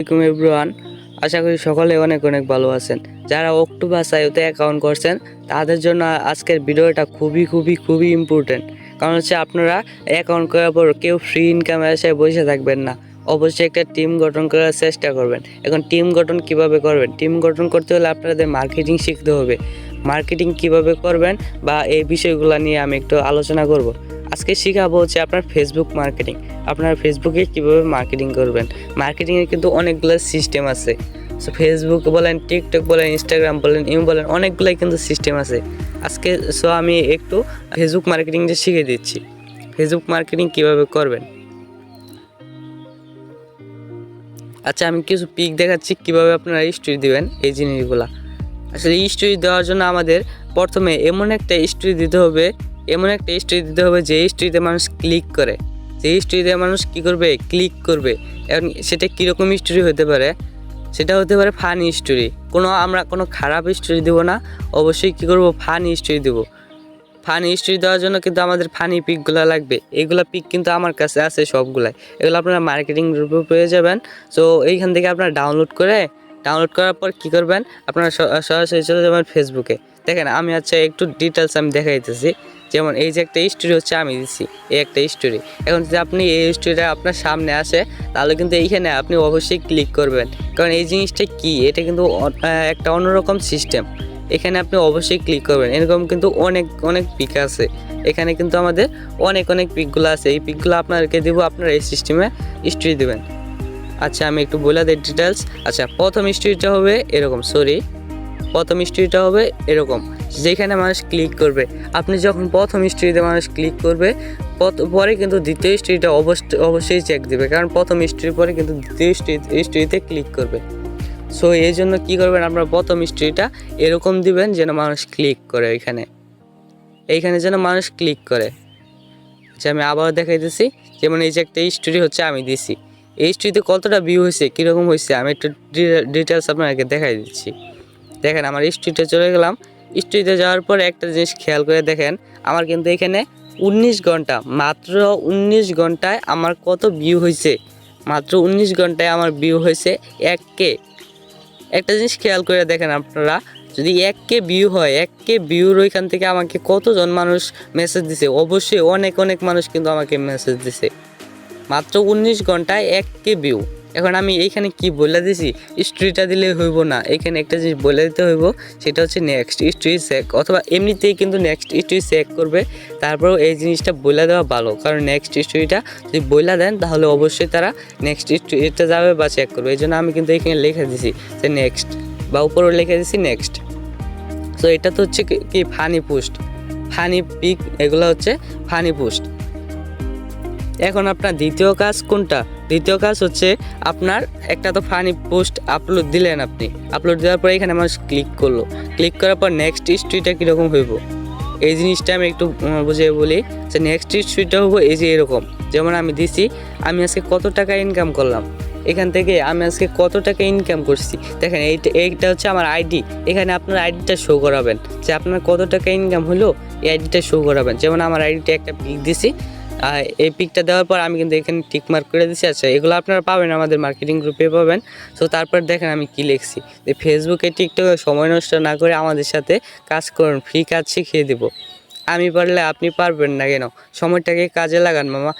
আসসালামু আলাইকুম এভরিওয়ান। আশা করি সকলে অনেক অনেক ভালো আছেন। যারা অক্টোপাস আইওতে অ্যাকাউন্ট করছেন তাদের জন্য আজকের ভিডিওটা খুবই ইম্পর্টেন্ট। কারণ হচ্ছে আপনারা অ্যাকাউন্ট করার পর কেউ ফ্রি ইনকামে এসে বসে থাকবেন না, অবশ্যই একটা টিম গঠন করার চেষ্টা করবেন। এখন টিম গঠন কিভাবে করবেন? টিম গঠন করতে হলে আপনাদের মার্কেটিং শিখতে হবে। মার্কেটিং কিভাবে করবেন বা এই বিষয়গুলো নিয়ে আমি একটু আলোচনা করব। আজকে শেখাবো হচ্ছে আপনার ফেসবুক মার্কেটিং। আপনার ফেসবুকে কিভাবে মার্কেটিং করবেন। মার্কেটিংয়ের কিন্তু অনেকগুলো সিস্টেম আছে। সো ফেসবুক বলেন, টিকটক বলেন, ইনস্টাগ্রাম বলেন, ইমো বলেন, অনেকগুলোই কিন্তু সিস্টেম আছে। আজকে আমি একটু ফেসবুক মার্কেটিংটা শিখিয়ে দিচ্ছি। ফেসবুক মার্কেটিং কিভাবে করবেন। আচ্ছা, আমি কিছু পিক দেখাচ্ছি কিভাবে আপনারা স্টোরি দিবেন এই জিনিসগুলা। আসলে স্টোরি দেওয়ার জন্য আমাদের প্রথমে এমন একটা স্টোরি দিতে হবে যে স্টোরিতে মানুষ ক্লিক করে, যে স্টোরিতে মানুষ কী করবে, ক্লিক করবে। এবং সেটা কীরকম স্টোরি হতে পারে? সেটা হতে পারে ফানি স্টোরি। আমরা কোনো খারাপ স্টোরি দেবো না, অবশ্যই কী করবো, ফানি স্টোরি দেবো। ফানি স্টোরি দেওয়ার জন্য কিন্তু আমাদের ফানি পিকগুলো লাগবে। এইগুলো পিক কিন্তু আমার কাছে আছে সবগুলাই। এগুলো আপনারা মার্কেটিং গ্রুপে পেয়ে যাবেন। সো এইখান থেকে আপনারা ডাউনলোড করার পর কী করবেন, আপনারা সরাসরি চলে যাবেন ফেসবুকে। দেখেন আমি একটু ডিটেলস আমি দেখাইতেছি। যেমন এই যে একটা স্টোরি হচ্ছে আমি দিচ্ছি, এই একটা স্টোরি। এখন যদি আপনি এই স্টোরিটা আপনার সামনে আসে তাহলে কিন্তু এইখানে আপনি অবশ্যই ক্লিক করবেন। কারণ এই জিনিসটা কি, এটা কিন্তু একটা অন্যরকম সিস্টেম। এখানে আপনি অবশ্যই ক্লিক করবেন। এরকম কিন্তু অনেক পিক আছে। এখানে কিন্তু আমাদের অনেক পিকগুলো আছে। এই পিকগুলো আপনাদেরকে দেবো, আপনারা এই সিস্টেমে স্টোরি দেবেন। আচ্ছা, আমি একটু বলে দিই ডিটেলস। আচ্ছা, প্রথম স্টোরিটা হবে এরকম, যেখানে মানুষ ক্লিক করবে। আপনি যখন প্রথম স্টোরিতে মানুষ ক্লিক করবে, পরে কিন্তু দ্বিতীয় স্টোরিটা অবশ্যই চেক দেবে, কারণ প্রথম স্টোরির পরে কিন্তু দ্বিতীয় স্টোরিতে ক্লিক করবে। সো এই জন্য কী করবেন, আপনারা প্রথম স্টোরিটা এরকম দিবেন যেন মানুষ ক্লিক করে। এইখানে যেন মানুষ ক্লিক করে। আচ্ছা, আমি আবার দেখাইতেছি। যেমন এই যে একটা স্টোরি হচ্ছে আমি দিছি, এই স্টোরিতে কতটা ভিউ হয়েছে, কীরকম হয়েছে, আমি একটু ডিটেলস আপনাকে দেখাই দিচ্ছি। দেখেন আমার স্টোরিতে চলে গেলাম। স্টোরিতে যাওয়ার পর একটা জিনিস খেয়াল করে দেখেন, আমার কিন্তু এখানে 19 ঘন্টা, মাত্র 19 ঘন্টায় আমার কত ভিউ হয়েছে। মাত্র 19 ঘন্টায় আমার ভিউ হয়েছে 1K। একটা জিনিস খেয়াল করে দেখেন আপনারা, যদি 1K ভিউ হয়, 1K ভিউর ওইখান থেকে আমাকে কতজন মানুষ মেসেজ দিছে, অবশ্যই অনেক মানুষ কিন্তু আমাকে মেসেজ দিছে। মাত্র 19 ঘন্টায় 1K ভিউ। এখন আমি এইখানে কি বলে দিছি, স্টোরিটা দিলে হইব না, এখানে একটা জিনিস বলে দিতে হইব, সেটা হচ্ছে নেক্সট স্টোরি চেক, অথবা এমনিতেই কিন্তু নেক্সট স্টোরি চেক করবে। তারপরেও এই জিনিসটা বলে দেওয়া ভালো, কারণ নেক্সট স্টোরিটা যদি বলে দেন তাহলে অবশ্যই তারা নেক্সট স্টোরিটা যাবে বা চেক করবে। এই জন্য আমি কিন্তু এখানে লিখে দিছি যে নেক্সট, বা উপরেও লিখে দিছি নেক্সট। সো এটা তো হচ্ছে কি ফানি পোস্ট, ফানি পিক, এগুলো হচ্ছে ফানি পোস্ট। এখন আপনার দ্বিতীয় কাজ কোনটা? দ্বিতীয় কাজ হচ্ছে আপনার একটা তো ফানি পোস্ট আপলোড দিলেন, আপনি আপলোড দেওয়ার পরে এখানে মানুষ ক্লিক করলো, ক্লিক করার পর নেক্সট স্টোরিটা কীরকম হইব এই জিনিসটা আমি একটু বুঝিয়ে বলি। যে নেক্সট স্টোরিটা হবো এই যে এরকম। যেমন আমি দিছি আমি আজকে কত টাকা ইনকাম করলাম, এখান থেকে আমি আজকে কত টাকা ইনকাম করছি। দেখেন এইটা হচ্ছে আমার আইডি। এখানে আপনার আইডিটা শো করাবেন যে আপনার কত টাকা ইনকাম হলো, এই আইডিটা শো করাবেন। যেমন আমার আইডিটা একটা পিক দিছি, এই পিকটা দেওয়ার পর আমি কিন্তু এখানে টিক মার্ক করে দিচ্ছি। আচ্ছা, এগুলো আপনারা পাবেন আমাদের মার্কেটিং গ্রুপে পাবেন। সো তারপর দেখেন আমি কি লিখছি, যে ফেসবুকে টিকটকে সময় নষ্ট না করে আমাদের সাথে কাজ করুন, ফ্রি কাজ শিখিয়ে দেবো। আমি পারলে আপনি পারবেন না কেন? সময়টাকে কাজে লাগান মামা।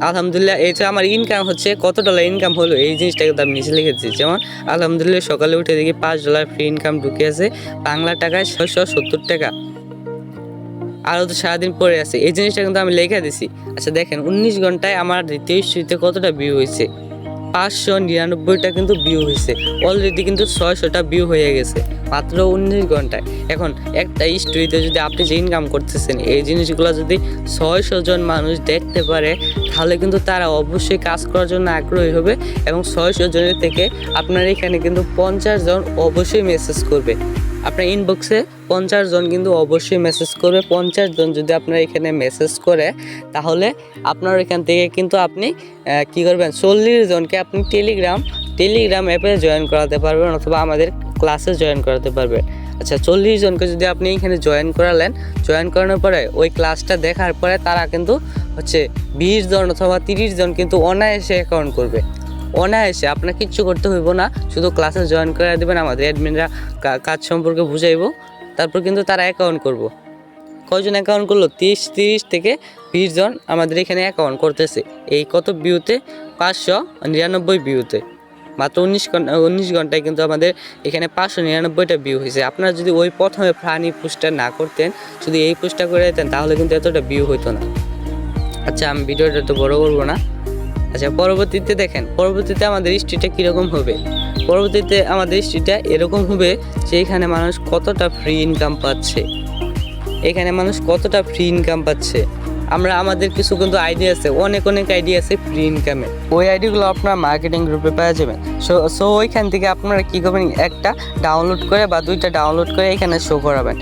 আলহামদুলিল্লাহ, এটা আমার ইনকাম হচ্ছে $কত ইনকাম হলো, এই জিনিসটা কিন্তু আমি নিচে লিখেছি। যেমন আলহামদুলিল্লাহ সকালে উঠে দেখি $5 ফ্রি ইনকাম ঢুকে আছে, বাংলা টাকায় 670 টাকা। আরও তো সারাদিন পরে আছে, এই জিনিসটা কিন্তু আমি লেখা দিছি। আচ্ছা দেখেন 19 ঘন্টায় আমার দ্বিতীয় স্টোরিতে কতটা ভিউ হয়েছে, 599টা কিন্তু ভিউ হয়েছে। অলরেডি কিন্তু 600টা ভিউ হয়ে গেছে মাত্র 19 ঘন্টায়। এখন একটা স্টোরিতে যদি আপনি যে ইনকাম করতেছেন, এই জিনিসগুলো যদি 600 জন মানুষ দেখতে পারে, তাহলে কিন্তু তারা অবশ্যই কাজ করার জন্য আগ্রহী হবে। এবং 600 জনের থেকে আপনার এখানে কিন্তু 50 জন অবশ্যই মেসেজ করবে। আপনার ইনবক্সে 50 জন কিন্তু অবশ্যই মেসেজ করবে। 50 জন যদি আপনার এখানে মেসেজ করে, তাহলে আপনার এখান থেকে কিন্তু আপনি কী করবেন, 40 জনকে আপনি টেলিগ্রাম অ্যাপে জয়েন করাতে পারবেন, অথবা আমাদের ক্লাসে জয়েন করাতে পারবেন। আচ্ছা, 40 জনকে যদি আপনি এখানে জয়েন করানোর পরে ওই ক্লাসটা দেখার পরে তারা কিন্তু 20 জন অথবা 30 জন কিন্তু অনায়াসে অ্যাকাউন্ট করবে। অনায়াসে, আপনার কিচ্ছু করতে হইব না, শুধু ক্লাসে জয়েন করে দেবেন, আমাদের অ্যাডমিনরা কাজ সম্পর্কে বুঝাইব, তারপর কিন্তু তারা অ্যাকাউন্ট করব। কয়জন অ্যাকাউন্ট করলো? 30 থেকে 20 জন আমাদের এখানে অ্যাকাউন্ট করতেছে। এই কত ভিউতে? 599 ভিউতে, মাত্র 19 ঘন্টায় কিন্তু আমাদের এখানে 599টা ভিউ হয়েছে। আপনারা যদি ওই প্রথমে ফানি পোস্টটা না করতেন, শুধু এই পোস্টটা করে দিতেন, তাহলে কিন্তু এতটা ভিউ হইতো না। আচ্ছা, আমি ভিডিওটা তো বড় করবো না। আচ্ছা, পরবর্তীতে দেখেন, পরবর্তীতে আমাদের হিস্ট্রিটা কীরকম হবে। পরবর্তীতে আমাদের হিস্ট্রিটা এরকম হবে যে এখানে মানুষ কতটা ফ্রি ইনকাম পাচ্ছে, এখানে মানুষ কতটা ফ্রি ইনকাম পাচ্ছে। আমাদের কিছু কিন্তু আইডিয়া আছে, অনেক আইডিয়া আছে ফ্রি ইনকামে। ওই আইডিয়াগুলো আপনারা মার্কেটিং গ্রুপে পাওয়া যাবেন। সো ওইখান থেকে আপনারা কী করবেন, একটা ডাউনলোড করে বা 2টা ডাউনলোড করে এখানে শো করাবেন।